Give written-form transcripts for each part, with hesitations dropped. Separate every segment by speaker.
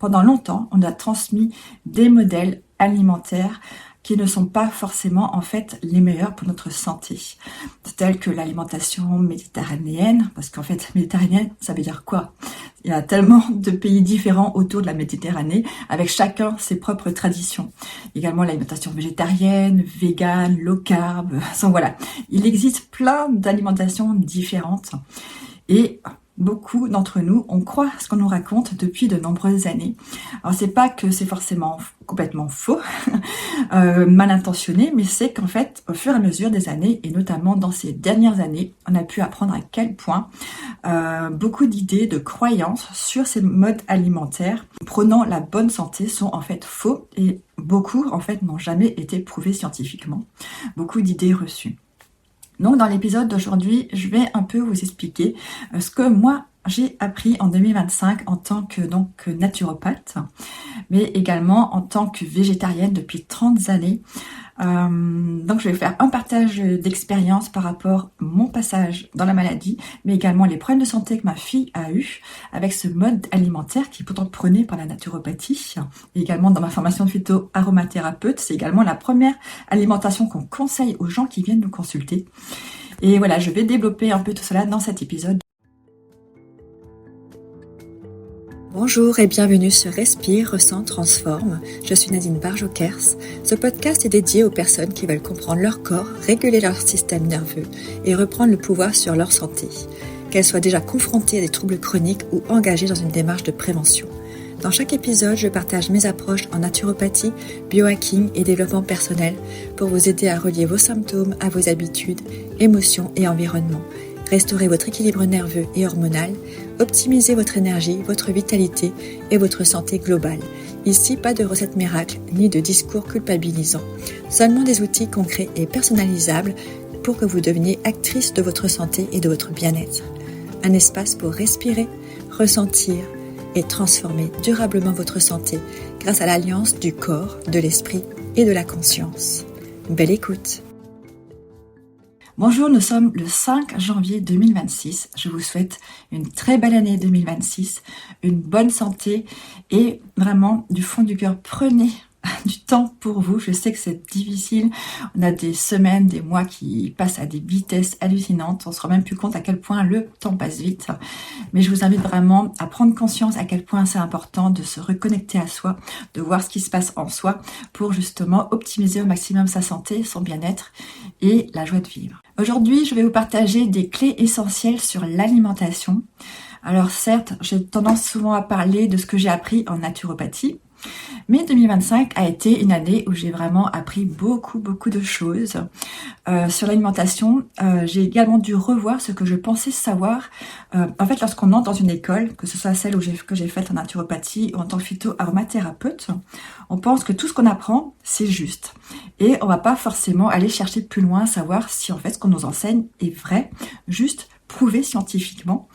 Speaker 1: pendant longtemps, on a transmis des modèles alimentaires qui ne sont pas forcément en fait les meilleurs pour notre santé. Tels que l'alimentation méditerranéenne, parce qu'en fait méditerranéenne, ça veut dire quoi? Il y a tellement de pays différents autour de la Méditerranée, avec chacun ses propres traditions. Également l'alimentation végétarienne, végane, low carb, donc voilà. Il existe plein d'alimentations différentes et beaucoup d'entre nous, on croit ce qu'on nous raconte depuis de nombreuses années. Alors c'est pas que c'est forcément complètement faux, mal intentionné, mais c'est qu'en fait, au fur et à mesure des années, et notamment dans ces dernières années, on a pu apprendre à quel point beaucoup d'idées, de croyances sur ces modes alimentaires prônant la bonne santé sont en fait faux et beaucoup en fait n'ont jamais été prouvés scientifiquement. Beaucoup d'idées reçues. Donc dans l'épisode d'aujourd'hui, je vais un peu vous expliquer ce que moi j'ai appris en 2025 en tant que naturopathe, mais également en tant que végétarienne depuis 30 années. Donc je vais faire un partage d'expérience par rapport à mon passage dans la maladie, mais également les problèmes de santé que ma fille a eu avec ce mode alimentaire qui est pourtant prôné par la naturopathie. Et également dans ma formation de phyto-aromathérapeute, c'est également la première alimentation qu'on conseille aux gens qui viennent nous consulter. Et voilà, je vais développer un peu tout cela dans cet épisode. Bonjour et bienvenue sur Respire, Ressent, Transforme. Je suis Nadine Barjot-Kers. Ce podcast est dédié aux personnes qui veulent comprendre leur corps, réguler leur système nerveux et reprendre le pouvoir sur leur santé, qu'elles soient déjà confrontées à des troubles chroniques ou engagées dans une démarche de prévention. Dans chaque épisode, je partage mes approches en naturopathie, biohacking et développement personnel pour vous aider à relier vos symptômes à vos habitudes, émotions et environnement. Restaurer votre équilibre nerveux et hormonal, optimiser votre énergie, votre vitalité et votre santé globale. Ici, pas de recettes miracles ni de discours culpabilisants. Seulement des outils concrets et personnalisables pour que vous deveniez actrice de votre santé et de votre bien-être. Un espace pour respirer, ressentir et transformer durablement votre santé grâce à l'alliance du corps, de l'esprit et de la conscience. Belle écoute! Bonjour, nous sommes le 5 janvier 2026. Je vous souhaite une très belle année 2026, une bonne santé et vraiment du fond du cœur, prenez du temps pour vous. Je sais que c'est difficile. On a des semaines, des mois qui passent à des vitesses hallucinantes. On se rend même plus compte à quel point le temps passe vite. Mais je vous invite vraiment à prendre conscience à quel point c'est important de se reconnecter à soi, de voir ce qui se passe en soi pour justement optimiser au maximum sa santé, son bien-être et la joie de vivre. Aujourd'hui, je vais vous partager des clés essentielles sur l'alimentation. Alors certes, j'ai tendance souvent à parler de ce que j'ai appris en naturopathie, mais 2025 a été une année où j'ai vraiment appris beaucoup de choses sur l'alimentation. J'ai également dû revoir ce que je pensais savoir. En fait, lorsqu'on entre dans une école, que ce soit celle que j'ai faite en naturopathie ou en tant que phyto-aromathérapeute, on pense que tout ce qu'on apprend, c'est juste. Et on va pas forcément aller chercher plus loin, savoir si en fait ce qu'on nous enseigne est vrai, juste, prouvé scientifiquement.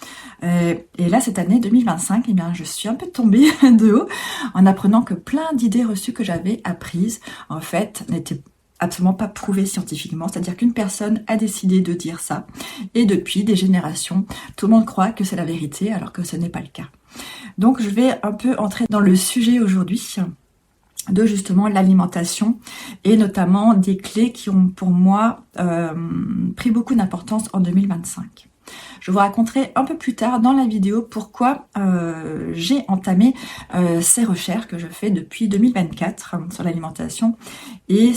Speaker 1: Et là, cette année 2025, eh bien, je suis un peu tombée de haut en apprenant que plein d'idées reçues que j'avais apprises, en fait, n'étaient absolument pas prouvées scientifiquement. C'est-à-dire qu'une personne a décidé de dire ça. Et depuis des générations, tout le monde croit que c'est la vérité, alors que ce n'est pas le cas. Donc, je vais un peu entrer dans le sujet aujourd'hui de justement l'alimentation et notamment des clés qui ont pour moi pris beaucoup d'importance en 2025. Je vous raconterai un peu plus tard dans la vidéo pourquoi j'ai entamé ces recherches que je fais depuis 2024 sur l'alimentation et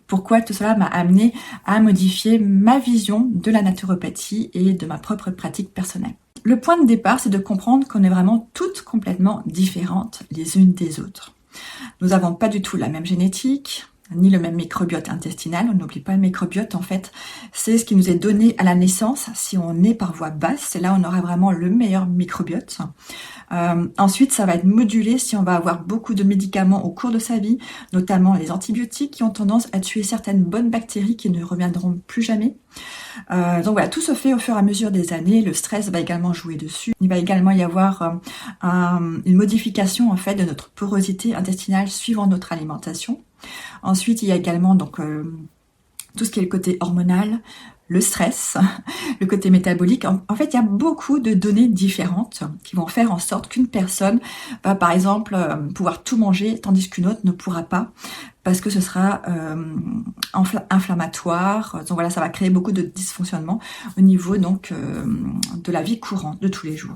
Speaker 1: pourquoi tout cela m'a amené à modifier ma vision de la naturopathie et de ma propre pratique personnelle. Le point de départ, c'est de comprendre qu'on est vraiment toutes complètement différentes les unes des autres. Nous n'avons pas du tout la même génétique, ni le même microbiote intestinal. On n'oublie pas le microbiote, en fait, c'est ce qui nous est donné à la naissance. Si on est par voie basse, c'est là où on aura vraiment le meilleur microbiote. Ensuite, ça va être modulé si on va avoir beaucoup de médicaments au cours de sa vie, notamment les antibiotiques qui ont tendance à tuer certaines bonnes bactéries qui ne reviendront plus jamais. Donc voilà, tout se fait au fur et à mesure des années. Le stress va également jouer dessus. Il va également y avoir une modification en fait de notre porosité intestinale suivant notre alimentation. Ensuite, il y a également donc tout ce qui est le côté hormonal, le stress, le côté métabolique. En fait, il y a beaucoup de données différentes qui vont faire en sorte qu'une personne va, par exemple, pouvoir tout manger, tandis qu'une autre ne pourra pas, parce que ce sera inflammatoire. Donc voilà, ça va créer beaucoup de dysfonctionnements au niveau donc de la vie courante de tous les jours.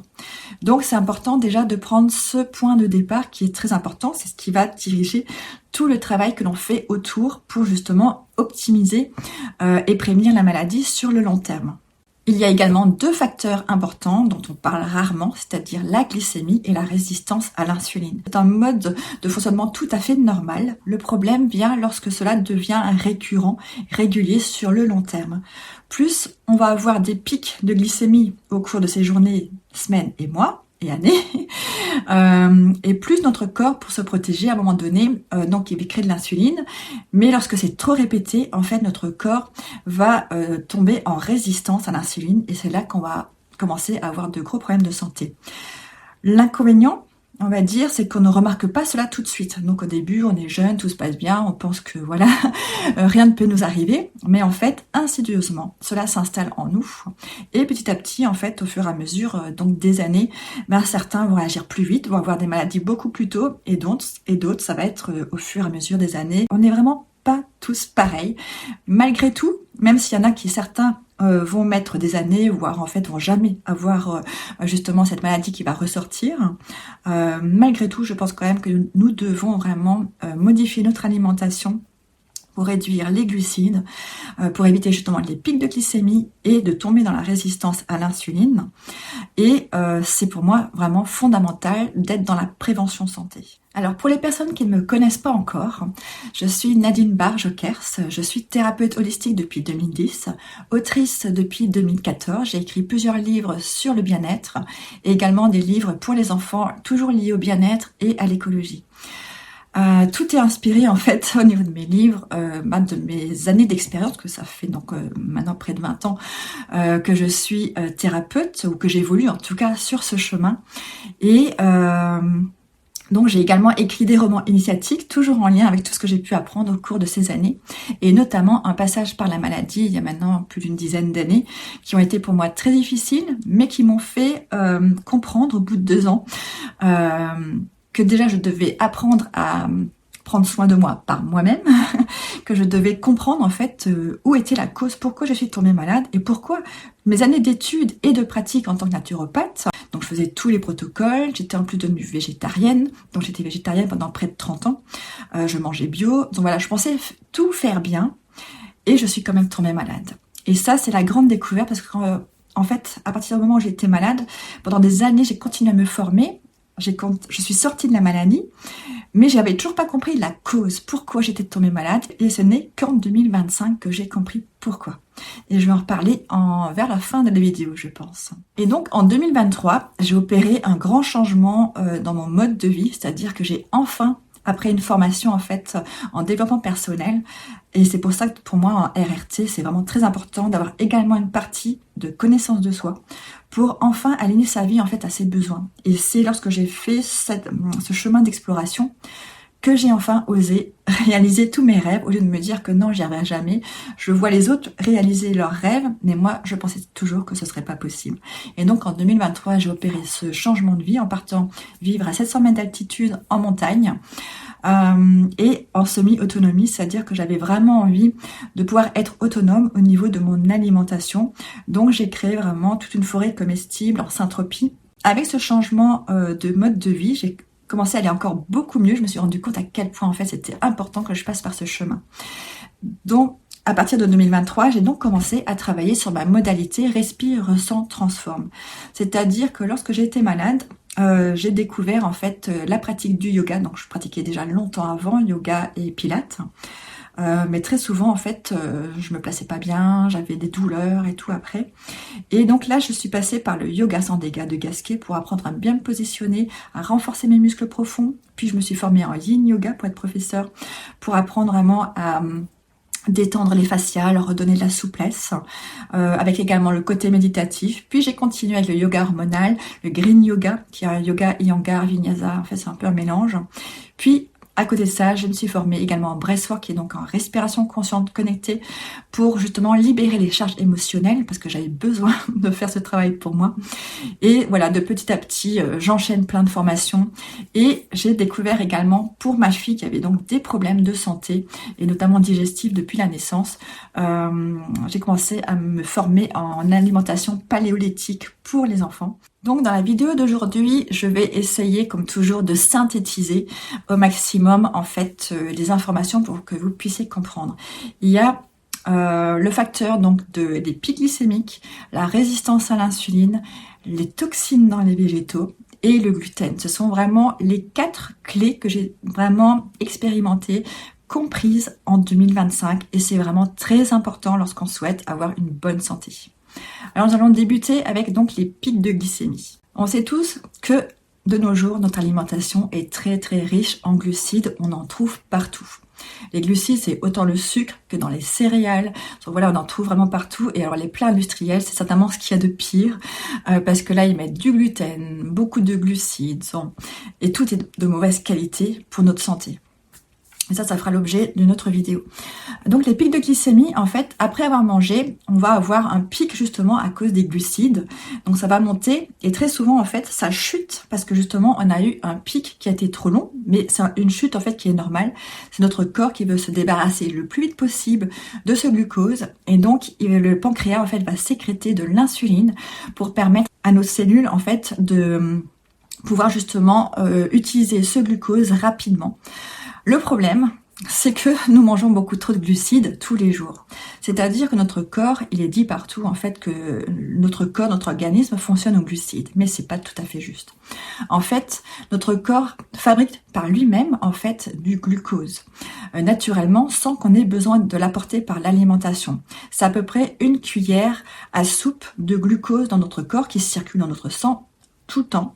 Speaker 1: Donc c'est important déjà de prendre ce point de départ qui est très important. C'est ce qui va diriger tout le travail que l'on fait autour pour justement optimiser et prévenir la maladie sur le long terme. Il y a également deux facteurs importants dont on parle rarement, c'est-à-dire la glycémie et la résistance à l'insuline. C'est un mode de fonctionnement tout à fait normal. Le problème vient lorsque cela devient récurrent, régulier sur le long terme. Plus on va avoir des pics de glycémie au cours de ces journées, semaines et mois et années, et plus notre corps, pour se protéger, à un moment donné, donc il va créer de l'insuline, mais lorsque c'est trop répété, en fait, notre corps va tomber en résistance à l'insuline, et c'est là qu'on va commencer à avoir de gros problèmes de santé. L'inconvénient, on va dire, c'est qu'on ne remarque pas cela tout de suite. Donc au début, on est jeune, tout se passe bien, on pense que voilà, rien ne peut nous arriver. Mais en fait, insidieusement, cela s'installe en nous. Et petit à petit, en fait, au fur et à mesure donc des années, certains vont réagir plus vite, vont avoir des maladies beaucoup plus tôt, et d'autres, ça va être au fur et à mesure des années. On n'est vraiment pas tous pareils. Malgré tout, même s'il y en a qui, certains, vont mettre des années, voire en fait vont jamais avoir justement cette maladie qui va ressortir. Malgré tout, je pense quand même que nous devons vraiment modifier notre alimentation pour réduire les glucides, pour éviter justement les pics de glycémie et de tomber dans la résistance à l'insuline. Et c'est pour moi vraiment fondamental d'être dans la prévention santé. Alors pour les personnes qui ne me connaissent pas encore, je suis Nadine Barre-Jokers, je suis thérapeute holistique depuis 2010, autrice depuis 2014, j'ai écrit plusieurs livres sur le bien-être et également des livres pour les enfants toujours liés au bien-être et à l'écologie. Tout est inspiré en fait au niveau de mes livres, de mes années d'expérience, que ça fait donc maintenant près de 20 ans que je suis thérapeute, ou que j'évolue en tout cas sur ce chemin. Et donc j'ai également écrit des romans initiatiques, toujours en lien avec tout ce que j'ai pu apprendre au cours de ces années, et notamment un passage par la maladie il y a maintenant plus d'une dizaine d'années, qui ont été pour moi très difficiles, mais qui m'ont fait comprendre au bout de 2 ans que déjà je devais apprendre à prendre soin de moi par moi-même, que je devais comprendre en fait où était la cause, pourquoi je suis tombée malade et pourquoi mes années d'études et de pratique en tant que naturopathe, donc je faisais tous les protocoles, j'étais en plus devenue végétarienne, donc j'étais végétarienne pendant près de 30 ans, je mangeais bio, donc voilà, je pensais tout faire bien et je suis quand même tombée malade. Et ça c'est la grande découverte parce que en fait, à partir du moment où j'étais malade, pendant des années j'ai continué à me former, je suis sortie de la maladie, mais j'avais toujours pas compris la cause, pourquoi j'étais tombée malade, et ce n'est qu'en 2025 que j'ai compris pourquoi. Et je vais en reparler vers la fin de la vidéo, je pense. Et donc en 2023, j'ai opéré un grand changement dans mon mode de vie, c'est-à-dire que j'ai enfin, après une formation en fait en développement personnel, et c'est pour ça que pour moi en RRT, c'est vraiment très important d'avoir également une partie de connaissance de soi pour enfin aligner sa vie en fait à ses besoins. Et c'est lorsque j'ai fait ce chemin d'exploration que j'ai enfin osé réaliser tous mes rêves, au lieu de me dire que non, j'y arriverai jamais. Je vois les autres réaliser leurs rêves, mais moi, je pensais toujours que ce serait pas possible. Et donc, en 2023, j'ai opéré ce changement de vie en partant vivre à 700 mètres d'altitude en montagne, et en semi-autonomie, c'est-à-dire que j'avais vraiment envie de pouvoir être autonome au niveau de mon alimentation. Donc, j'ai créé vraiment toute une forêt comestible en Saint-Tropez. Avec ce changement de mode de vie, j'ai commencé à aller encore beaucoup mieux. Je me suis rendu compte à quel point en fait c'était important que je passe par ce chemin. Donc à partir de 2023, j'ai donc commencé à travailler sur ma modalité Respire, Ressens, Transforme. C'est-à-dire que lorsque j'ai été malade, j'ai découvert en fait la pratique du yoga. Donc je pratiquais déjà longtemps avant yoga et pilates. Mais très souvent en fait je me plaçais pas bien, j'avais des douleurs et tout après, et donc là je suis passée par le yoga sans dégâts de Gasquet pour apprendre à bien me positionner, à renforcer mes muscles profonds. Puis je me suis formée en yin yoga pour être professeure, pour apprendre vraiment à détendre les fascias, leur redonner de la souplesse, avec également le côté méditatif. Puis j'ai continué avec le yoga hormonal, le green yoga, qui est un yoga Iyengar, Vinyasa, en fait c'est un peu un mélange. Puis À côté de ça, je me suis formée également en breathwork, qui est donc en respiration consciente connectée, pour justement libérer les charges émotionnelles, parce que j'avais besoin de faire ce travail pour moi. Et voilà, de petit à petit, j'enchaîne plein de formations. Et j'ai découvert également pour ma fille qui avait donc des problèmes de santé, et notamment digestifs depuis la naissance, j'ai commencé à me former en alimentation paléolithique pour les enfants. Donc dans la vidéo d'aujourd'hui, je vais essayer comme toujours de synthétiser au maximum en fait les informations pour que vous puissiez comprendre. Il y a le facteur donc des pics glycémiques, la résistance à l'insuline, les toxines dans les végétaux et le gluten. Ce sont vraiment les 4 clés que j'ai vraiment expérimentées, comprises en 2025, et c'est vraiment très important lorsqu'on souhaite avoir une bonne santé. Alors nous allons débuter avec donc les pics de glycémie. On sait tous que de nos jours, notre alimentation est très très riche en glucides, on en trouve partout. Les glucides, c'est autant le sucre que dans les céréales. Donc voilà, on en trouve vraiment partout. Et alors les plats industriels, c'est certainement ce qu'il y a de pire, parce que là, ils mettent du gluten, beaucoup de glucides, et tout est de mauvaise qualité pour notre santé. Et ça fera l'objet d'une autre vidéo. Donc les pics de glycémie, en fait, après avoir mangé, on va avoir un pic justement à cause des glucides. Donc ça va monter et très souvent, en fait, ça chute parce que justement, on a eu un pic qui a été trop long, mais c'est une chute, en fait, qui est normale. C'est notre corps qui veut se débarrasser le plus vite possible de ce glucose. Et donc, le pancréas, en fait, va sécréter de l'insuline pour permettre à nos cellules, en fait, de pouvoir justement utiliser ce glucose rapidement. Le problème, c'est que nous mangeons beaucoup trop de glucides tous les jours. C'est-à-dire que notre corps, il est dit partout en fait que notre corps, notre organisme fonctionne aux glucides, mais c'est pas tout à fait juste. En fait, notre corps fabrique par lui-même en fait du glucose naturellement sans qu'on ait besoin de l'apporter par l'alimentation. C'est à peu près 1 cuillère à soupe de glucose dans notre corps qui circule dans notre sang tout le temps,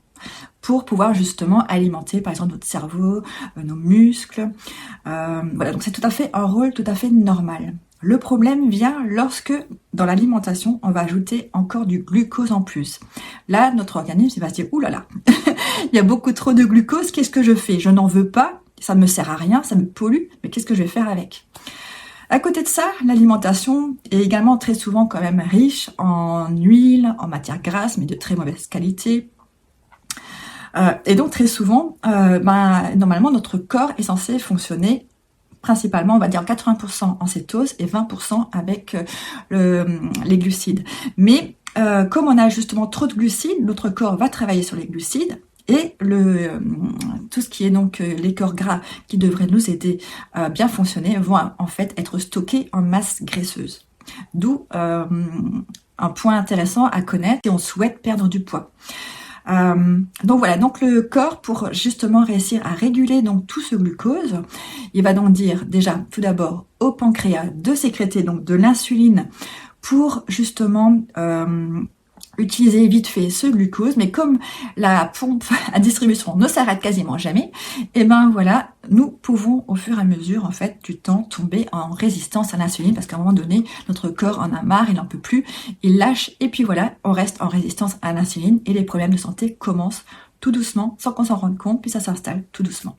Speaker 1: pour pouvoir justement alimenter par exemple notre cerveau, nos muscles. Voilà, donc c'est tout à fait un rôle tout à fait normal. Le problème vient lorsque dans l'alimentation on va ajouter encore du glucose en plus. Là notre organisme il va se dire ouh là là, il y a beaucoup trop de glucose, qu'est-ce que je fais? Je n'en veux pas, ça me sert à rien, ça me pollue, mais qu'est-ce que je vais faire avec? À côté de ça, l'alimentation est également très souvent quand même riche en huile, en matières grasses, mais de très mauvaise qualité. Et donc très souvent, normalement notre corps est censé fonctionner principalement, on va dire 80% en cétose et 20% avec les glucides. Mais comme on a justement trop de glucides, notre corps va travailler sur les glucides et tout ce qui est donc les corps gras qui devraient nous aider à bien fonctionner vont en fait être stockés en masse graisseuse. D'où un point intéressant à connaître si on souhaite perdre du poids. Donc voilà, donc le corps pour justement réussir à réguler donc tout ce glucose, il va donc dire déjà tout d'abord au pancréas de sécréter donc de l'insuline pour justement utiliser vite fait ce glucose, mais comme la pompe à distribution ne s'arrête quasiment jamais, et ben voilà, nous pouvons au fur et à mesure en fait du temps tomber en résistance à l'insuline parce qu'à un moment donné notre corps en a marre, il n'en peut plus, il lâche et puis voilà, on reste en résistance à l'insuline et les problèmes de santé commencent tout doucement sans qu'on s'en rende compte, puis ça s'installe tout doucement.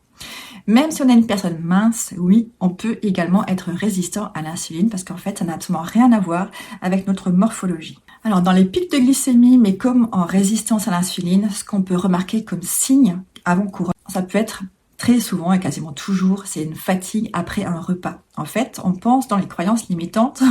Speaker 1: Même si on est une personne mince, oui, on peut également être résistant à l'insuline parce qu'en fait ça n'a absolument rien à voir avec notre morphologie. Alors dans les pics de glycémie, mais comme en résistance à l'insuline, ce qu'on peut remarquer comme signe avant-coureur, ça peut être très souvent et quasiment toujours, c'est une fatigue après un repas. En fait, on pense dans les croyances limitantes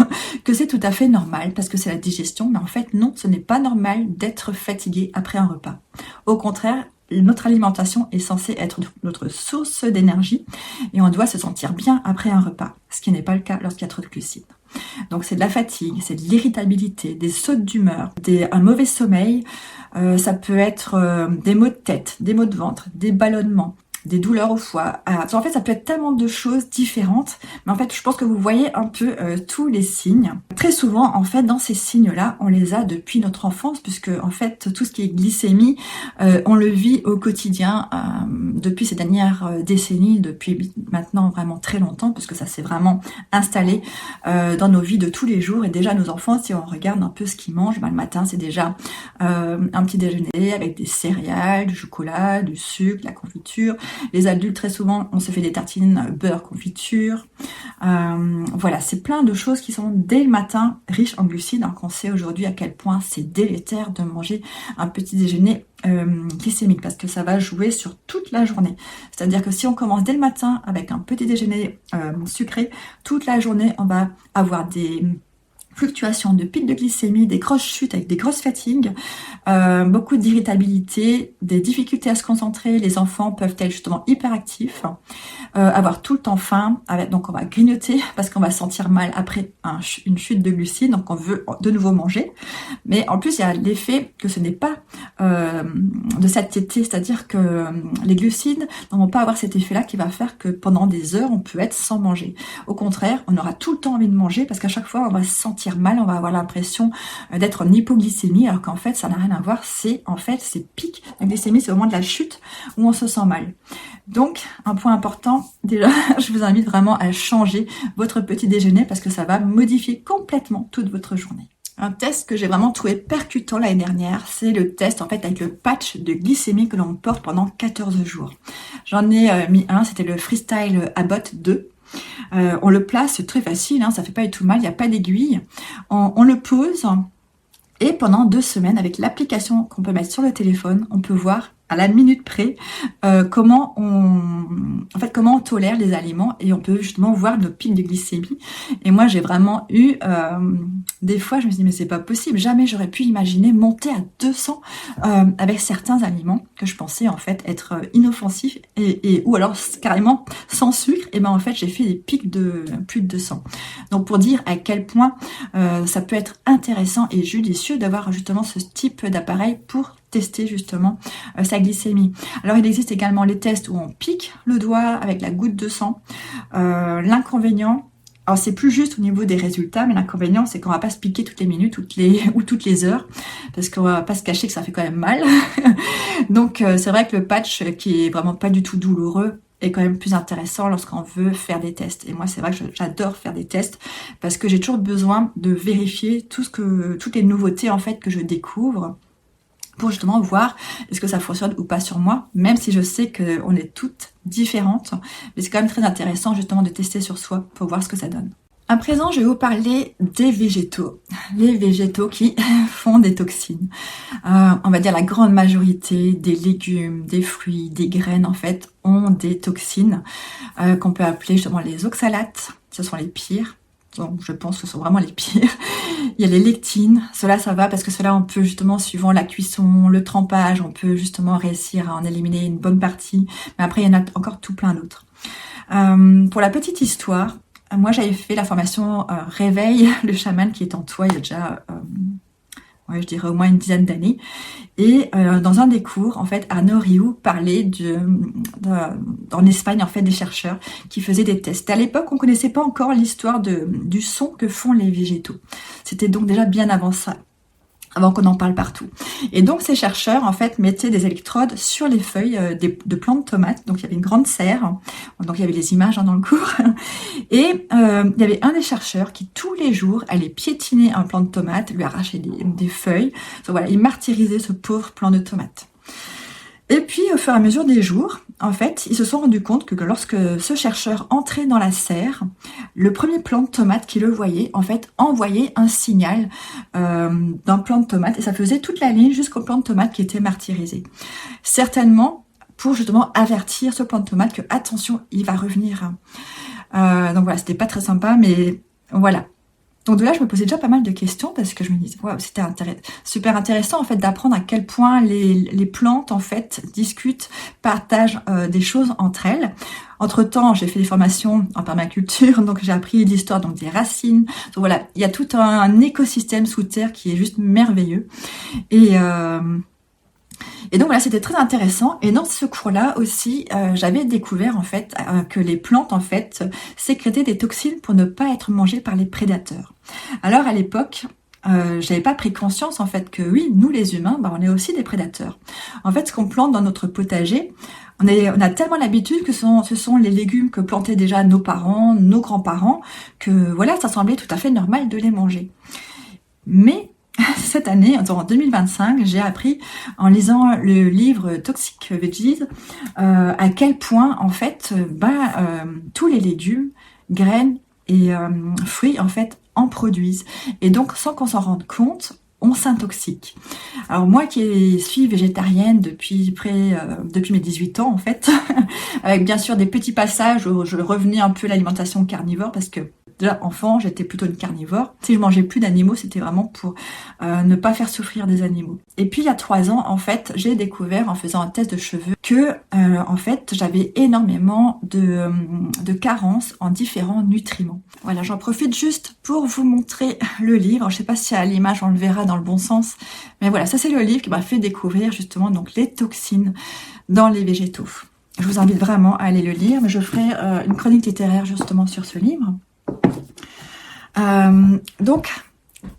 Speaker 1: que c'est tout à fait normal parce que c'est la digestion, mais en fait non, ce n'est pas normal d'être fatigué après un repas. Au contraire, notre alimentation est censée être notre source d'énergie et on doit se sentir bien après un repas, ce qui n'est pas le cas lorsqu'il y a trop de glucides. Donc c'est de la fatigue, c'est de l'irritabilité, des sautes d'humeur, un mauvais sommeil, ça peut être des maux de tête, des maux de ventre, des ballonnements, des douleurs au foie. En fait, ça peut être tellement de choses différentes, mais en fait, je pense que vous voyez un peu tous les signes. Très souvent, en fait, dans ces signes-là, on les a depuis notre enfance, puisque en fait, tout ce qui est glycémie, on le vit au quotidien depuis ces dernières décennies, depuis maintenant vraiment très longtemps, parce que ça s'est vraiment installé dans nos vies de tous les jours. Et déjà, nos enfants, si on regarde un peu ce qu'ils mangent, le matin, c'est déjà un petit déjeuner avec des céréales, du chocolat, du sucre, de la confiture. Les adultes, très souvent, on se fait des tartines beurre confiture. Voilà, c'est plein de choses qui sont dès le matin riches en glucides, alors qu'on sait aujourd'hui à quel point c'est délétère de manger un petit déjeuner glycémique, parce que ça va jouer sur toute la journée. C'est-à-dire que si on commence dès le matin avec un petit déjeuner sucré, toute la journée, on va avoir des fluctuations de pics de glycémie, des grosses chutes avec des grosses fatigues, beaucoup d'irritabilité, des difficultés à se concentrer. Les enfants peuvent être justement hyperactifs, avoir tout le temps faim, donc on va grignoter parce qu'on va se sentir mal après une chute de glucides, donc on veut de nouveau manger. Mais en plus, il y a l'effet que ce n'est pas de satiété, c'est-à-dire que les glucides ne vont pas avoir cet effet-là qui va faire que pendant des heures, on peut être sans manger. Au contraire, on aura tout le temps envie de manger parce qu'à chaque fois, on va se sentir mal, on va avoir l'impression d'être en hypoglycémie, alors qu'en fait, ça n'a rien à voir. C'est en fait ces pics de glycémie, c'est au moment de la chute où on se sent mal. Donc, un point important, déjà, je vous invite vraiment à changer votre petit déjeuner parce que ça va modifier complètement toute votre journée. Un test que j'ai vraiment trouvé percutant l'année dernière, c'est le test en fait avec le patch de glycémie que l'on porte pendant 14 jours. J'en ai mis un, c'était le Freestyle Abbott 2. On le place, c'est très facile, hein, ça fait pas du tout mal, il n'y a pas d'aiguille. On le pose et pendant 2 semaines, avec l'application qu'on peut mettre sur le téléphone, on peut voir à la minute près comment on tolère les aliments et on peut justement voir nos pics de glycémie. Et moi j'ai vraiment eu des fois je me suis dit mais c'est pas possible, jamais j'aurais pu imaginer monter à 200 avec certains aliments que je pensais en fait être inoffensifs et ou alors carrément sans sucre. Et ben en fait j'ai fait des pics de plus de 200. Donc pour dire à quel point ça peut être intéressant et judicieux d'avoir justement ce type d'appareil pour tester justement sa glycémie. Alors il existe également les tests où on pique le doigt avec la goutte de sang. L'inconvénient, alors c'est plus juste au niveau des résultats, mais l'inconvénient c'est qu'on va pas se piquer toutes les minutes, toutes les heures, parce qu'on va pas se cacher que ça fait quand même mal. Donc c'est vrai que le patch qui est vraiment pas du tout douloureux est quand même plus intéressant lorsqu'on veut faire des tests. Et moi, c'est vrai que j'adore faire des tests parce que j'ai toujours besoin de vérifier toutes les nouveautés en fait que je découvre, pour justement voir est-ce que ça fonctionne ou pas sur moi, même si je sais qu'on est toutes différentes, mais c'est quand même très intéressant justement de tester sur soi pour voir ce que ça donne. À présent, je vais vous parler des végétaux, les végétaux qui font des toxines. On va dire la grande majorité des légumes, des fruits, des graines en fait ont des toxines qu'on peut appeler justement les oxalates, ce sont les pires. Donc, je pense que ce sont vraiment les pires. Il y a les lectines, cela ça va parce que cela on peut justement, suivant la cuisson, le trempage, on peut justement réussir à en éliminer une bonne partie. Mais après, il y en a encore tout plein d'autres. Pour la petite histoire, moi j'avais fait la formation Réveil le chaman qui est en toi il y a déjà... je dirais au moins une dizaine d'années. Et dans un des cours, en fait, Arnaud Riou parlait en Espagne, en fait, des chercheurs qui faisaient des tests. À l'époque, on connaissait pas encore l'histoire du son que font les végétaux. C'était donc déjà bien avant ça, avant qu'on en parle partout. Et donc, ces chercheurs, en fait, mettaient des électrodes sur les feuilles de plants de tomates. Donc, il y avait une grande serre. Donc, il y avait des images dans le cours. Et il y avait un des chercheurs qui, tous les jours, allait piétiner un plant de tomate, lui arracher des feuilles. Donc, voilà, il martyrisait ce pauvre plant de tomate. Et puis, au fur et à mesure des jours, en fait, ils se sont rendus compte que lorsque ce chercheur entrait dans la serre, le premier plant de tomate qu'il le voyait, en fait, envoyait un signal d'un plant de tomate et ça faisait toute la ligne jusqu'au plant de tomate qui était martyrisé. Certainement pour justement avertir ce plant de tomate que, attention, il va revenir. Donc voilà, c'était pas très sympa, mais voilà. Donc de là, je me posais déjà pas mal de questions parce que je me disais, wow, c'était super intéressant en fait d'apprendre à quel point les plantes en fait discutent, partagent des choses entre elles. Entre-temps, j'ai fait des formations en permaculture, donc j'ai appris l'histoire donc des racines. Donc voilà, il y a tout un écosystème sous terre qui est juste merveilleux. Et donc voilà, c'était très intéressant. Et dans ce cours-là aussi, j'avais découvert en fait que les plantes en fait sécrétaient des toxines pour ne pas être mangées par les prédateurs. Alors à l'époque, j'avais pas pris conscience en fait que oui, nous les humains, on est aussi des prédateurs. En fait, ce qu'on plante dans notre potager, on a tellement l'habitude que ce sont les légumes que plantaient déjà nos parents, nos grands-parents, que voilà, ça semblait tout à fait normal de les manger. Mais cette année, en 2025, j'ai appris en lisant le livre Toxic Veggies à quel point en fait tous les légumes, graines et fruits en fait en produisent, et donc sans qu'on s'en rende compte, on s'intoxique. Alors moi qui suis végétarienne depuis mes 18 ans en fait, avec bien sûr des petits passages où je revenais un peu à l'alimentation carnivore, parce que déjà enfant j'étais plutôt une carnivore. Si je mangeais plus d'animaux, c'était vraiment pour ne pas faire souffrir des animaux. Et puis il y a 3 ans en fait, j'ai découvert en faisant un test de cheveux que en fait j'avais énormément de carences en différents nutriments. Voilà, j'en profite juste pour vous montrer le livre. Je sais pas si à l'image on le verra dans le bon sens, mais voilà, ça c'est le livre qui m'a fait découvrir justement donc les toxines dans les végétaux. Je vous invite vraiment à aller le lire, mais je ferai une chronique littéraire justement sur ce livre. Donc,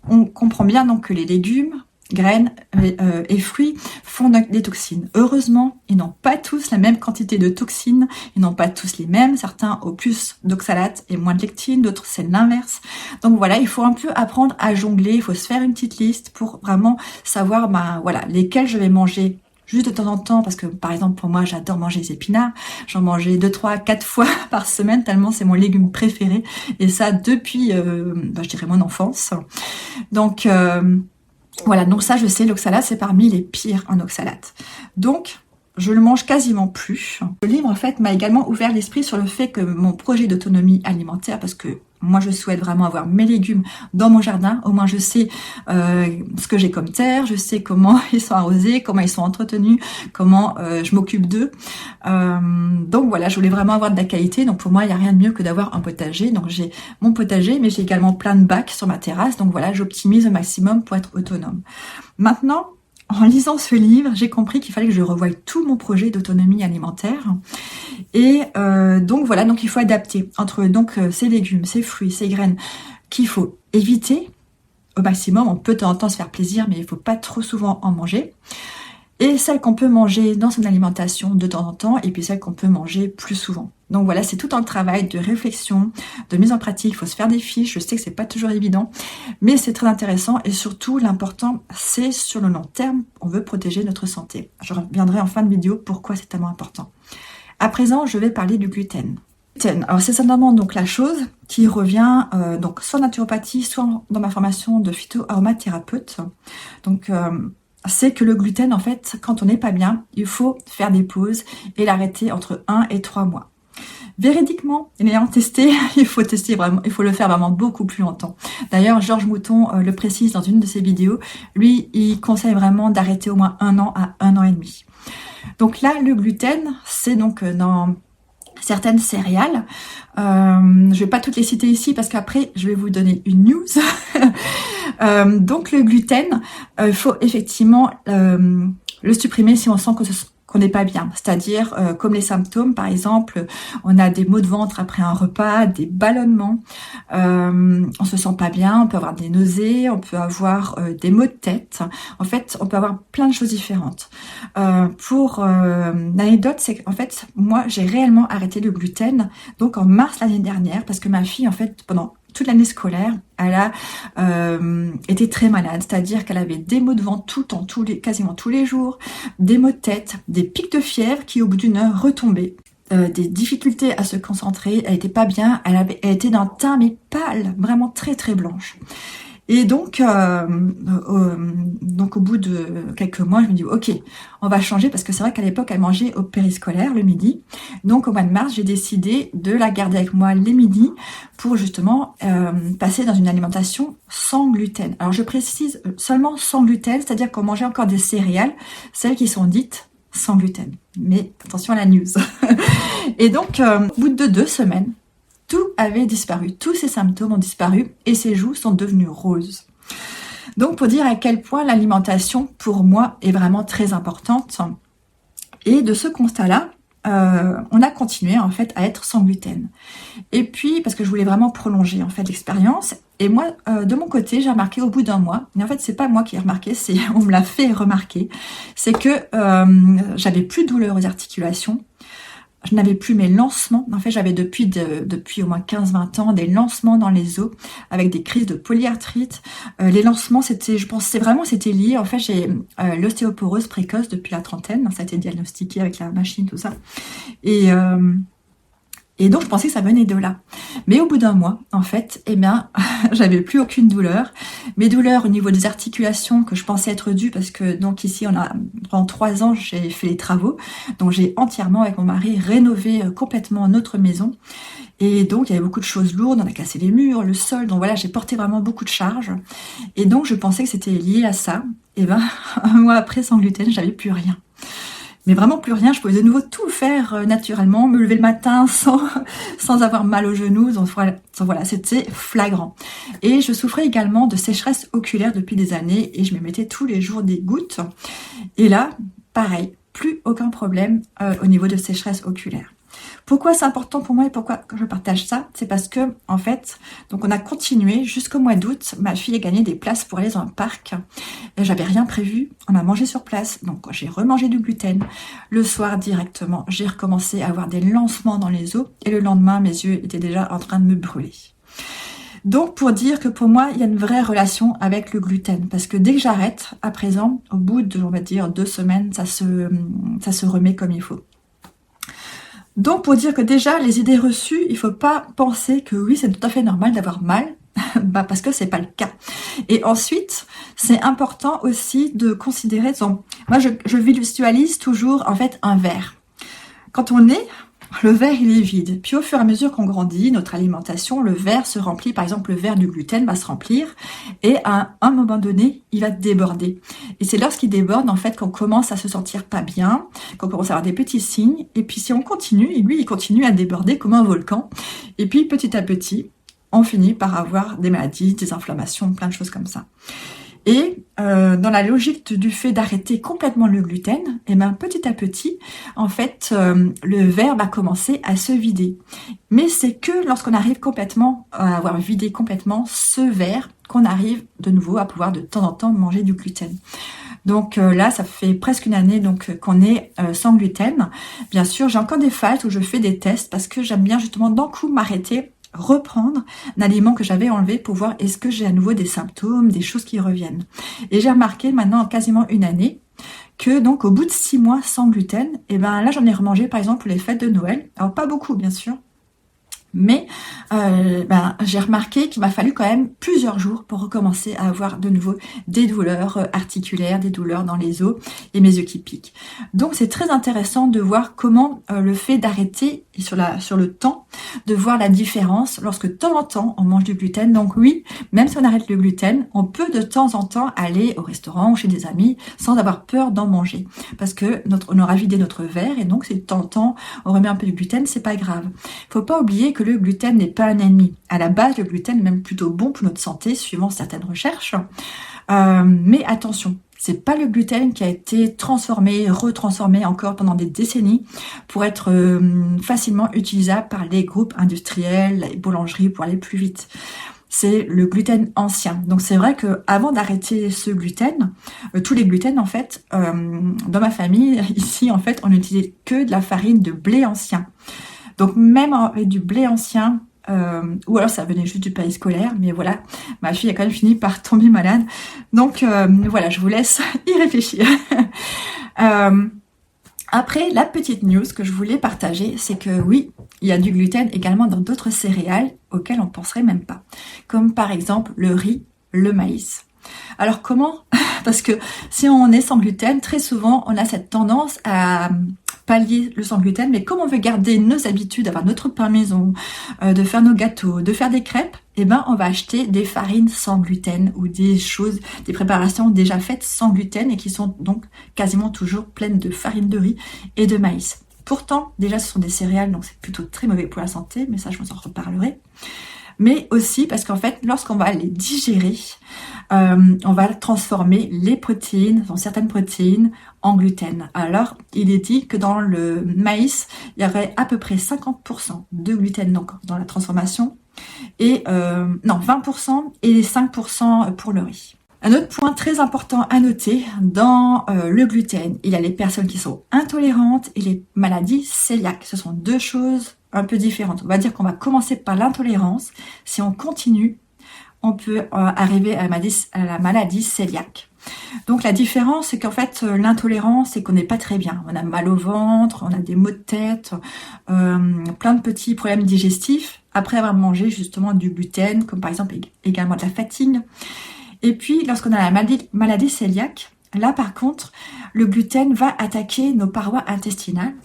Speaker 1: on comprend bien donc que les légumes, graines et fruits font des toxines. Heureusement, ils n'ont pas tous la même quantité de toxines, ils n'ont pas tous les mêmes. Certains ont plus d'oxalates et moins de lectine, d'autres c'est l'inverse. Donc voilà, il faut un peu apprendre à jongler, il faut se faire une petite liste pour vraiment savoir voilà, lesquels je vais manger juste de temps en temps, parce que par exemple pour moi j'adore manger les épinards, j'en mangeais 2, 3, 4 fois par semaine tellement c'est mon légume préféré, et ça depuis je dirais mon enfance. Donc voilà, donc ça je sais, l'oxalate c'est parmi les pires en oxalate, donc je le mange quasiment plus. Le livre en fait m'a également ouvert l'esprit sur le fait que mon projet d'autonomie alimentaire, parce que moi je souhaite vraiment avoir mes légumes dans mon jardin, au moins je sais ce que j'ai comme terre, je sais comment ils sont arrosés, comment ils sont entretenus, comment je m'occupe d'eux. Donc voilà, je voulais vraiment avoir de la qualité, donc pour moi il n'y a rien de mieux que d'avoir un potager. Donc j'ai mon potager, mais j'ai également plein de bacs sur ma terrasse, donc voilà, j'optimise au maximum pour être autonome. Maintenant, en lisant ce livre, j'ai compris qu'il fallait que je revoie tout mon projet d'autonomie alimentaire. Et donc voilà, donc il faut adapter entre ces légumes, ces fruits, ces graines qu'il faut éviter au maximum. On peut de temps en temps se faire plaisir, mais il ne faut pas trop souvent en manger. Et celles qu'on peut manger dans son alimentation de temps en temps, et puis celles qu'on peut manger plus souvent. Donc voilà, c'est tout un travail de réflexion, de mise en pratique. Il faut se faire des fiches, je sais que c'est pas toujours évident, mais c'est très intéressant, et surtout l'important c'est sur le long terme, on veut protéger notre santé. Je reviendrai en fin de vidéo pourquoi c'est tellement important. À présent, je vais parler du gluten. Alors c'est certainement donc la chose qui revient donc soit en naturopathie, soit dans ma formation de phytoaromathérapeute. Donc c'est que le gluten, en fait, quand on n'est pas bien, il faut faire des pauses et l'arrêter entre 1 et 3 mois. Véridiquement, l'ayant testé, il faut le faire vraiment beaucoup plus longtemps. D'ailleurs, Georges Mouton le précise dans une de ses vidéos. Lui, il conseille vraiment d'arrêter au moins 1 an à 1 an et demi. Donc là, le gluten, c'est donc dans certaines céréales. Je vais pas toutes les citer ici parce qu'après, je vais vous donner une news. Donc le gluten, il faut effectivement le supprimer si on sent qu'on n'est pas bien, c'est-à-dire comme les symptômes, par exemple, on a des maux de ventre après un repas, des ballonnements, on se sent pas bien, on peut avoir des nausées, on peut avoir des maux de tête. En fait, on peut avoir plein de choses différentes. Pour l'anecdote, c'est qu'en fait, moi, j'ai réellement arrêté le gluten, donc en mars l'année dernière, parce que ma fille, en fait, pendant toute l'année scolaire, elle a été très malade, c'est-à-dire qu'elle avait des maux de ventre tout le temps, quasiment tous les jours, des maux de tête, des pics de fièvre qui au bout d'1 heure retombaient, des difficultés à se concentrer, elle était pas bien, elle était d'un teint mais pâle, vraiment très très blanche. Et donc au bout de quelques mois, je me dis ok, on va changer, parce que c'est vrai qu'à l'époque elle mangeait au périscolaire le midi. Donc au mois de mars, j'ai décidé de la garder avec moi les midis pour justement passer dans une alimentation sans gluten. Alors je précise seulement sans gluten, c'est-à-dire qu'on mangeait encore des céréales, celles qui sont dites sans gluten. Mais attention à la news. Et donc au bout de 2 semaines, tout avait disparu, tous ces symptômes ont disparu et ses joues sont devenues roses. Donc pour dire à quel point l'alimentation pour moi est vraiment très importante. Et de ce constat-là, on a continué en fait à être sans gluten. Et puis parce que je voulais vraiment prolonger en fait l'expérience. Et moi, de mon côté, j'ai remarqué au bout d'1 mois, mais en fait c'est pas moi qui ai remarqué, on me l'a fait remarquer, c'est que j'avais plus de douleur aux articulations. je n'avais plus mes lancements. En fait, j'avais depuis au moins 15-20 ans des lancements dans les os avec des crises de polyarthrite. Les lancements, je pensais vraiment c'était lié. En fait, j'ai l'ostéoporose précoce depuis la trentaine. Ça a été diagnostiqué avec la machine, tout ça. Et donc, je pensais que ça venait de là. Mais au bout d'un mois, en fait, eh bien, j'avais plus aucune douleur. Mes douleurs au niveau des articulations que je pensais être dues, parce que donc ici, pendant 3 ans, j'ai fait les travaux. Donc, j'ai entièrement, avec mon mari, rénové complètement notre maison. Et donc, il y avait beaucoup de choses lourdes. On a cassé les murs, le sol. Donc voilà, j'ai porté vraiment beaucoup de charges. Et donc, je pensais que c'était lié à ça. Et ben, un mois après, sans gluten, j'avais plus rien. Mais vraiment plus rien, je pouvais de nouveau tout faire naturellement, me lever le matin sans avoir mal aux genoux. Donc voilà, c'était flagrant. Et je souffrais également de sécheresse oculaire depuis des années et je me mettais tous les jours des gouttes. Et là, pareil, plus aucun problème au niveau de sécheresse oculaire. Pourquoi c'est important pour moi et pourquoi je partage ça? C'est parce que, en fait, donc on a continué jusqu'au mois d'août. Ma fille a gagné des places pour aller dans un parc. J'avais rien prévu. On a mangé sur place. Donc, j'ai remangé du gluten. Le soir, directement, j'ai recommencé à avoir des lancements dans les os. Et le lendemain, mes yeux étaient déjà en train de me brûler. Donc, pour dire que pour moi, il y a une vraie relation avec le gluten. Parce que dès que j'arrête, à présent, au bout de, on va dire, 2 semaines, ça se remet comme il faut. Donc, pour dire que déjà, les idées reçues, il ne faut pas penser que oui, c'est tout à fait normal d'avoir mal, parce que c'est pas le cas. Et ensuite, c'est important aussi de considérer, moi je visualise toujours en fait un verre. Quand on est, le verre il est vide. Puis au fur et à mesure qu'on grandit, notre alimentation, le verre se remplit. Par exemple, le verre du gluten va se remplir et à un moment donné, il va déborder. Et c'est lorsqu'il déborde en fait qu'on commence à se sentir pas bien, qu'on commence à avoir des petits signes. Et puis si on continue, et lui il continue à déborder comme un volcan. Et puis petit à petit, on finit par avoir des maladies, des inflammations, plein de choses comme ça. Et dans la logique du fait d'arrêter complètement le gluten, et bien petit à petit, en fait, le verre va commencer à se vider. Mais c'est que lorsqu'on arrive complètement à avoir vidé complètement ce verre qu'on arrive de nouveau à pouvoir de temps en temps manger du gluten. Donc là, ça fait presque une année donc qu'on est sans gluten. Bien sûr, j'ai encore des phases où je fais des tests parce que j'aime bien justement d'un coup m'arrêter, reprendre un aliment que j'avais enlevé pour voir est-ce que j'ai à nouveau des symptômes, des choses qui reviennent. Et j'ai remarqué maintenant quasiment une année que donc au bout de 6 mois sans gluten, et ben là j'en ai remangé par exemple pour les fêtes de Noël. Alors pas beaucoup bien sûr, mais j'ai remarqué qu'il m'a fallu quand même plusieurs jours pour recommencer à avoir de nouveau des douleurs articulaires, des douleurs dans les os et mes yeux qui piquent. Donc c'est très intéressant de voir comment le fait d'arrêter et sur le temps, de voir la différence lorsque de temps en temps on mange du gluten. Donc oui, même si on arrête le gluten, on peut de temps en temps aller au restaurant ou chez des amis sans avoir peur d'en manger. Parce que on aura vidé notre verre et donc si de temps en temps on remet un peu de gluten, c'est pas grave. Faut pas oublier que le gluten n'est pas un ennemi. À la base, le gluten est même plutôt bon pour notre santé, suivant certaines recherches. Mais attention, c'est pas le gluten qui a été transformé, retransformé encore pendant des décennies pour être facilement utilisable par les groupes industriels, les boulangeries pour aller plus vite. C'est le gluten ancien. Donc c'est vrai que avant d'arrêter ce gluten, tous les gluten en fait, dans ma famille ici en fait, on n'utilisait que de la farine de blé ancien. Donc même avec du blé ancien, ou alors ça venait juste du pays scolaire, mais voilà, ma fille a quand même fini par tomber malade. Donc voilà, je vous laisse y réfléchir. Après, la petite news que je voulais partager, c'est que oui, il y a du gluten également dans d'autres céréales auxquelles on ne penserait même pas. Comme par exemple le riz, le maïs. Alors comment? Parce que si on est sans gluten, très souvent on a cette tendance à pallier le sans gluten, mais comme on veut garder nos habitudes, avoir notre pain maison, de faire nos gâteaux, de faire des crêpes, eh ben on va acheter des farines sans gluten ou des préparations déjà faites sans gluten et qui sont donc quasiment toujours pleines de farine de riz et de maïs. Pourtant, déjà ce sont des céréales, donc c'est plutôt très mauvais pour la santé, mais ça je vous en reparlerai. Mais aussi parce qu'en fait, lorsqu'on va les digérer, on va transformer les protéines, certaines protéines, en gluten. Alors, il est dit que dans le maïs, il y aurait à peu près 50% de gluten donc, dans la transformation, et 20% et 5% pour le riz. Un autre point très important à noter dans le gluten, il y a les personnes qui sont intolérantes et les maladies cœliaques. Ce sont deux choses un peu différentes. On va dire qu'on va commencer par l'intolérance. Si on continue, on peut arriver à la maladie cœliaque. Donc la différence, c'est qu'en fait, l'intolérance, c'est qu'on n'est pas très bien. On a mal au ventre, on a des maux de tête, plein de petits problèmes digestifs après avoir mangé justement du gluten, comme par exemple également de la fatigue. Et puis, lorsqu'on a la maladie cœliaque, là par contre, le gluten va attaquer nos parois intestinales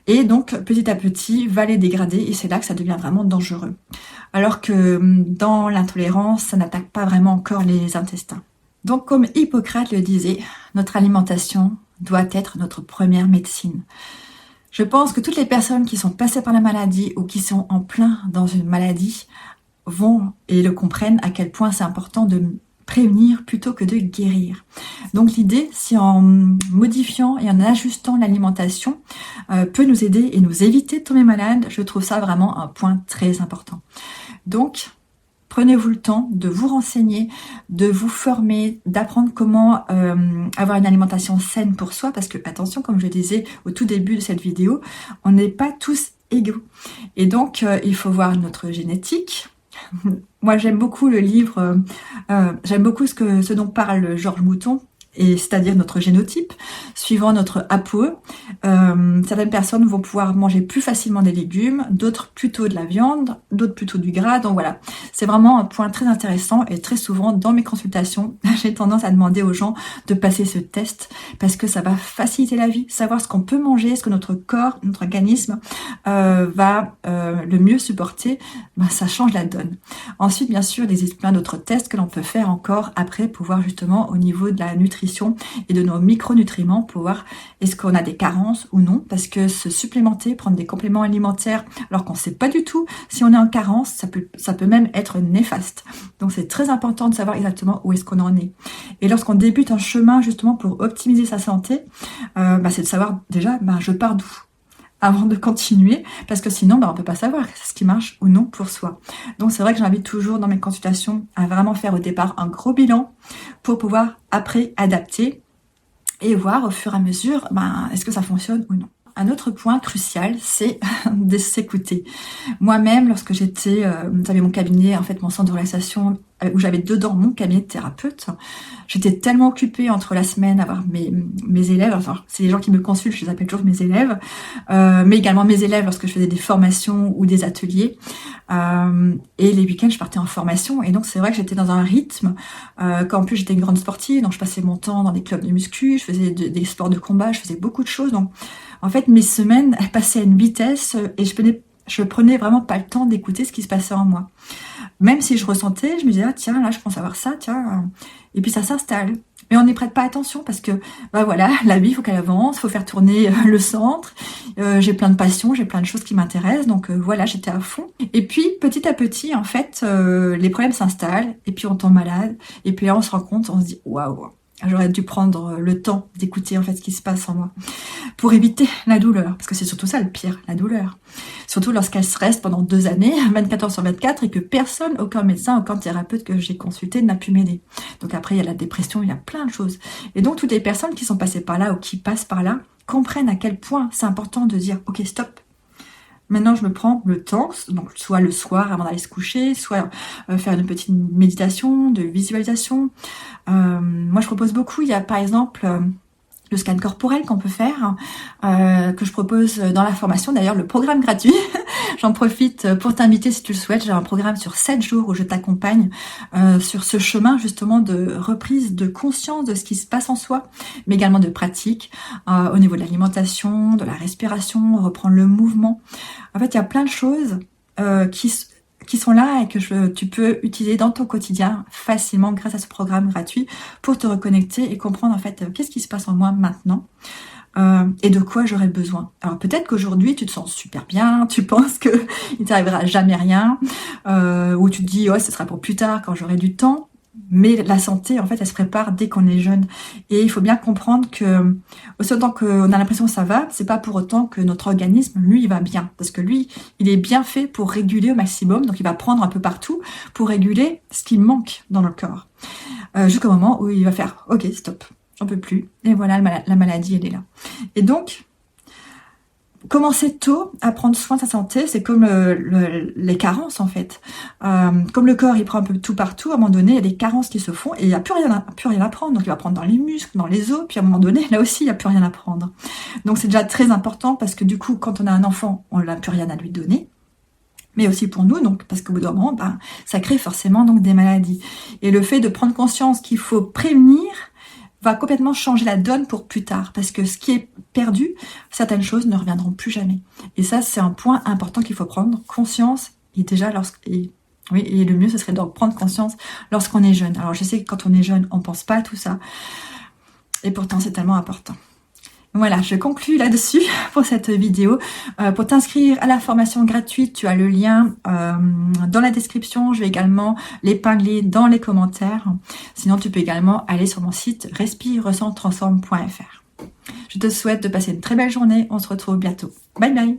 Speaker 1: et donc petit à petit va les dégrader et c'est là que ça devient vraiment dangereux. Alors que dans l'intolérance, ça n'attaque pas vraiment encore les intestins. Donc comme Hippocrate le disait, notre alimentation doit être notre première médecine. Je pense que toutes les personnes qui sont passées par la maladie ou qui sont en plein dans une maladie vont et le comprennent à quel point c'est important de prévenir plutôt que de guérir. Donc l'idée, c'est en modifiant et en ajustant l'alimentation, peut nous aider et nous éviter de tomber malade. Je trouve ça vraiment un point très important. Donc, prenez-vous le temps de vous renseigner, de vous former, d'apprendre comment avoir une alimentation saine pour soi, parce que, attention, comme je le disais au tout début de cette vidéo, on n'est pas tous égaux. Et donc, il faut voir notre génétique. Moi, j'aime beaucoup le livre, j'aime beaucoup ce dont parle Georges Mouton, et c'est-à-dire notre génotype, suivant notre APOE. Certaines personnes vont pouvoir manger plus facilement des légumes, d'autres plutôt de la viande, d'autres plutôt du gras. Donc voilà, c'est vraiment un point très intéressant et très souvent dans mes consultations, j'ai tendance à demander aux gens de passer ce test parce que ça va faciliter la vie, savoir ce qu'on peut manger, ce que notre corps, notre organisme va le mieux supporter, ben, ça change la donne. Ensuite, bien sûr, il existe plein d'autres tests que l'on peut faire encore après pour voir justement au niveau de la nutrition et de nos micronutriments pour voir est-ce qu'on a des carences ou non, parce que se supplémenter, prendre des compléments alimentaires alors qu'on ne sait pas du tout si on est en carence, ça peut même être néfaste. Donc c'est très important de savoir exactement où est-ce qu'on en est. Et lorsqu'on débute un chemin justement pour optimiser sa santé, c'est de savoir déjà je pars d'où avant de continuer, parce que sinon on ne peut pas savoir ce qui marche ou non pour soi. Donc c'est vrai que j'invite toujours dans mes consultations à vraiment faire au départ un gros bilan pour pouvoir après adapter et voir au fur et à mesure est-ce que ça fonctionne ou non. Un autre point crucial, c'est de s'écouter. Moi-même, lorsque j'avais mon cabinet, en fait, mon centre de relaxation, où j'avais dedans mon cabinet de thérapeute, j'étais tellement occupée entre la semaine à avoir mes élèves, enfin, c'est les gens qui me consultent, je les appelle toujours mes élèves, mais également mes élèves lorsque je faisais des formations ou des ateliers, et les week-ends, je partais en formation, et donc c'est vrai que j'étais dans un rythme, qu'en plus j'étais une grande sportive, donc je passais mon temps dans des clubs de muscu, je faisais des sports de combat, je faisais beaucoup de choses, donc en fait, mes semaines, elles passaient à une vitesse et je prenais vraiment pas le temps d'écouter ce qui se passait en moi. Même si je ressentais, je me disais, tiens, là, je pense avoir ça, tiens. Et puis ça s'installe. Mais on n'y prête pas attention parce que, voilà, la vie, il faut qu'elle avance, il faut faire tourner le centre. J'ai plein de passions, j'ai plein de choses qui m'intéressent. Donc voilà, j'étais à fond. Et puis, petit à petit, en fait, les problèmes s'installent. Et puis, on tombe malade. Et puis là, on se rend compte, on se dit, waouh, j'aurais dû prendre le temps d'écouter en fait ce qui se passe en moi pour éviter la douleur, parce que c'est surtout ça le pire, la douleur. Surtout lorsqu'elle se reste pendant 2 années, 24 heures sur 24, et que personne, aucun médecin, aucun thérapeute que j'ai consulté n'a pu m'aider. Donc après, il y a la dépression, il y a plein de choses. Et donc toutes les personnes qui sont passées par là ou qui passent par là comprennent à quel point c'est important de dire « Ok, stop ». Maintenant, je me prends le temps, donc soit le soir avant d'aller se coucher, soit faire une petite méditation, de visualisation. Moi, je propose beaucoup. Il y a par exemple le scan corporel qu'on peut faire, que je propose dans la formation. D'ailleurs, le programme gratuit, j'en profite pour t'inviter si tu le souhaites. J'ai un programme sur 7 jours où je t'accompagne sur ce chemin justement de reprise de conscience de ce qui se passe en soi, mais également de pratique au niveau de l'alimentation, de la respiration, reprendre le mouvement. En fait, il y a plein de choses qui sont là et que tu peux utiliser dans ton quotidien facilement grâce à ce programme gratuit pour te reconnecter et comprendre en fait qu'est-ce qui se passe en moi maintenant et de quoi j'aurais besoin. Alors peut-être qu'aujourd'hui tu te sens super bien, tu penses que il t'arrivera jamais rien, ou tu te dis ce sera pour plus tard quand j'aurai du temps. Mais la santé, en fait, elle se prépare dès qu'on est jeune. Et il faut bien comprendre que, aussi autant qu'on a l'impression que ça va, c'est pas pour autant que notre organisme, lui, il va bien. Parce que lui, il est bien fait pour réguler au maximum. Donc, il va prendre un peu partout pour réguler ce qui manque dans le corps. jusqu'au moment où il va faire « Ok, stop, j'en peux plus ». Et voilà, la maladie, elle est là. Et donc, commencer tôt à prendre soin de sa santé, c'est comme les carences en fait. Comme le corps il prend un peu tout partout, à un moment donné il y a des carences qui se font et il n'y a plus rien à prendre. Donc il va prendre dans les muscles, dans les os, puis à un moment donné là aussi il n'y a plus rien à prendre. Donc c'est déjà très important parce que du coup quand on a un enfant, on n'a plus rien à lui donner. Mais aussi pour nous, donc parce qu'au bout d'un moment, ça crée forcément donc des maladies. Et le fait de prendre conscience qu'il faut prévenir va complètement changer la donne pour plus tard. Parce que ce qui est perdu, certaines choses ne reviendront plus jamais. Et ça, c'est un point important qu'il faut prendre conscience. Et déjà, et le mieux, ce serait de prendre conscience lorsqu'on est jeune. Alors, je sais que quand on est jeune, on ne pense pas à tout ça. Et pourtant, c'est tellement important. Voilà, je conclus là-dessus pour cette vidéo. Pour t'inscrire à la formation gratuite, tu as le lien dans la description. Je vais également l'épingler dans les commentaires. Sinon, tu peux également aller sur mon site respire-ressens-transforme.fr. Je te souhaite de passer une très belle journée. On se retrouve bientôt. Bye bye.